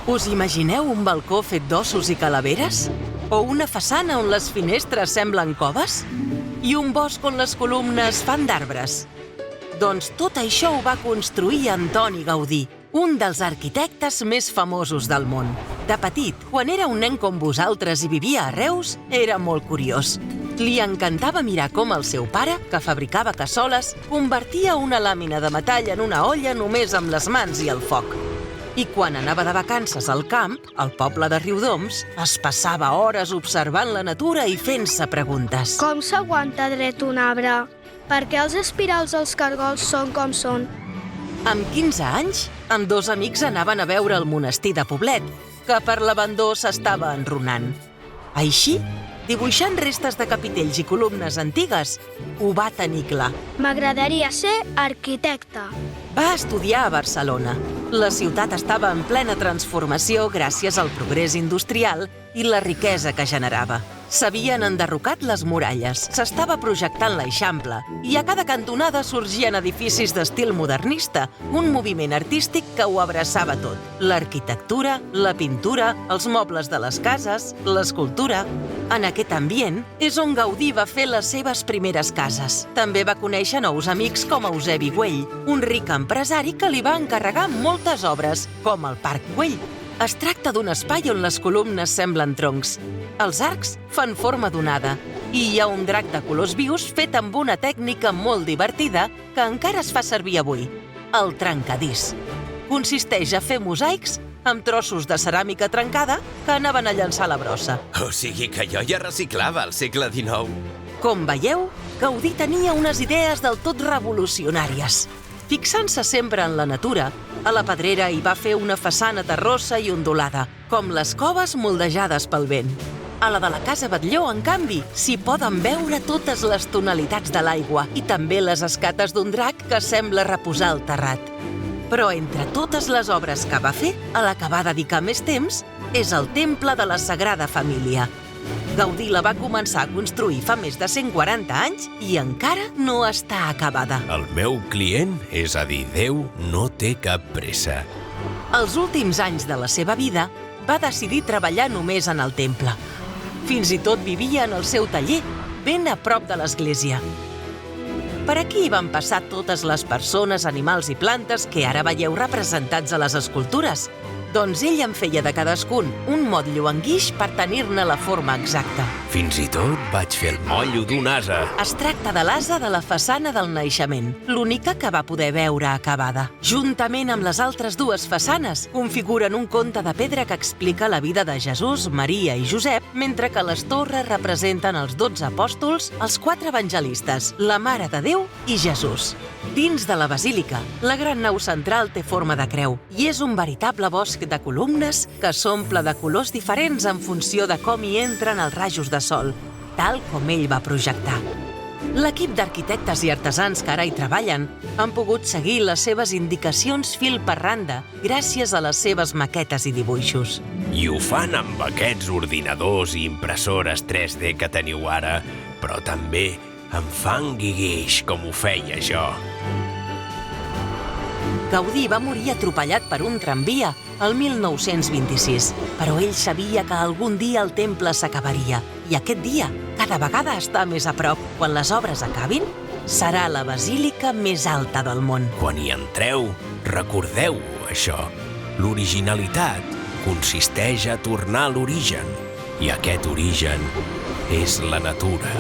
Us imagineu un balcó fet d'ossos i calaveres? O una façana on les finestres semblen coves? I un bosc on les columnes fan d'arbres? Doncs tot això ho va construir Antoni Gaudí, un dels arquitectes més famosos del món. De petit, quan era un nen com vosaltres i vivia a Reus, era molt curiós. Li encantava mirar com el seu pare, que fabricava cassoles, convertia una làmina de metall en una olla només amb les mans i el foc. I quan anava de vacances al camp, al poble de Riudoms, es passava hores observant la natura i fent-se preguntes. Com s'aguanta dret un arbre? Per què els espirals dels cargols són com són? Amb 15 anys, amb dos amics anaven a veure el monestir de Poblet, que per l'abandó s'estava enrunant. Així, dibuixant restes de capitells i columnes antigues, ho va tenir clar. M'agradaria ser arquitecte. Va estudiar a Barcelona. La ciutat estava en plena transformació gràcies al progrés industrial i la riquesa que generava. S'havien enderrocat les muralles, s'estava projectant l'Eixample i a cada cantonada sorgien edificis d'estil modernista, un moviment artístic que ho abraçava tot. L'arquitectura, la pintura, els mobles de les cases, l'escultura. En aquest ambient és on Gaudí va fer les seves primeres cases. També va conèixer nous amics com Eusebi Güell, un ric empresari que li va encarregar moltes obres, com el Parc Güell. Es tracta d'un espai on les columnes semblen troncs. Els arcs fan forma d'onada i hi ha un drac de colors vius fet amb una tècnica molt divertida que encara es fa servir avui, el trencadís. Consisteix a fer mosaics amb trossos de ceràmica trencada que anaven a llançar a la brossa. O sigui que jo ja reciclava al segle XIX. Com veieu, Gaudí tenia unes idees del tot revolucionàries. Fixant-se sempre en la natura, a la Pedrera hi va fer una façana terrossa i ondulada, com les coves moldejades pel vent. A la de la Casa Batlló, en canvi, s'hi poden veure totes les tonalitats de l'aigua i també les escates d'un drac que sembla reposar al terrat. Però entre totes les obres que va fer, a la que va dedicar més temps, és el Temple de la Sagrada Família. Gaudí la va començar a construir fa més de 140 anys i encara no està acabada. El meu client, és a dir, Déu, no té cap pressa. Els últims anys de la seva vida va decidir treballar només en el temple. Fins i tot vivia en el seu taller, ben a prop de l'església. Per aquí van passar totes les persones, animals i plantes que ara veieu representats a les escultures. Doncs ell en feia de cadascun un motllo en guix per tenir-ne la forma exacta. Fins i tot vaig fer el motllo d'un ase. Es tracta de l'ase de la façana del naixement, l'única que va poder veure acabada. Juntament amb les altres dues façanes, configuren un conte de pedra que explica la vida de Jesús, Maria i Josep, mentre que les torres representen els 12 apòstols, els 4 evangelistes, la Mare de Déu i Jesús. Dins de la basílica, la gran nau central té forma de creu i és un veritable bosc de columnes que s'omple de colors diferents en funció de com hi entren els rajos de sol, tal com ell va projectar. L'equip d'arquitectes i artesans que ara hi treballen han pogut seguir les seves indicacions fil per randa gràcies a les seves maquetes i dibuixos. I ho fan amb aquests ordinadors i impressores 3D que teniu ara, però també amb fang i guix, com ho feia jo. Gaudí va morir atropellat per un tramvia el 1926, però ell sabia que algun dia el temple s'acabaria i aquest dia cada vegada està més a prop. Quan les obres acabin, serà la basílica més alta del món. Quan hi entreu, recordeu això. L'originalitat consisteix a tornar a l'origen, i aquest origen és la natura.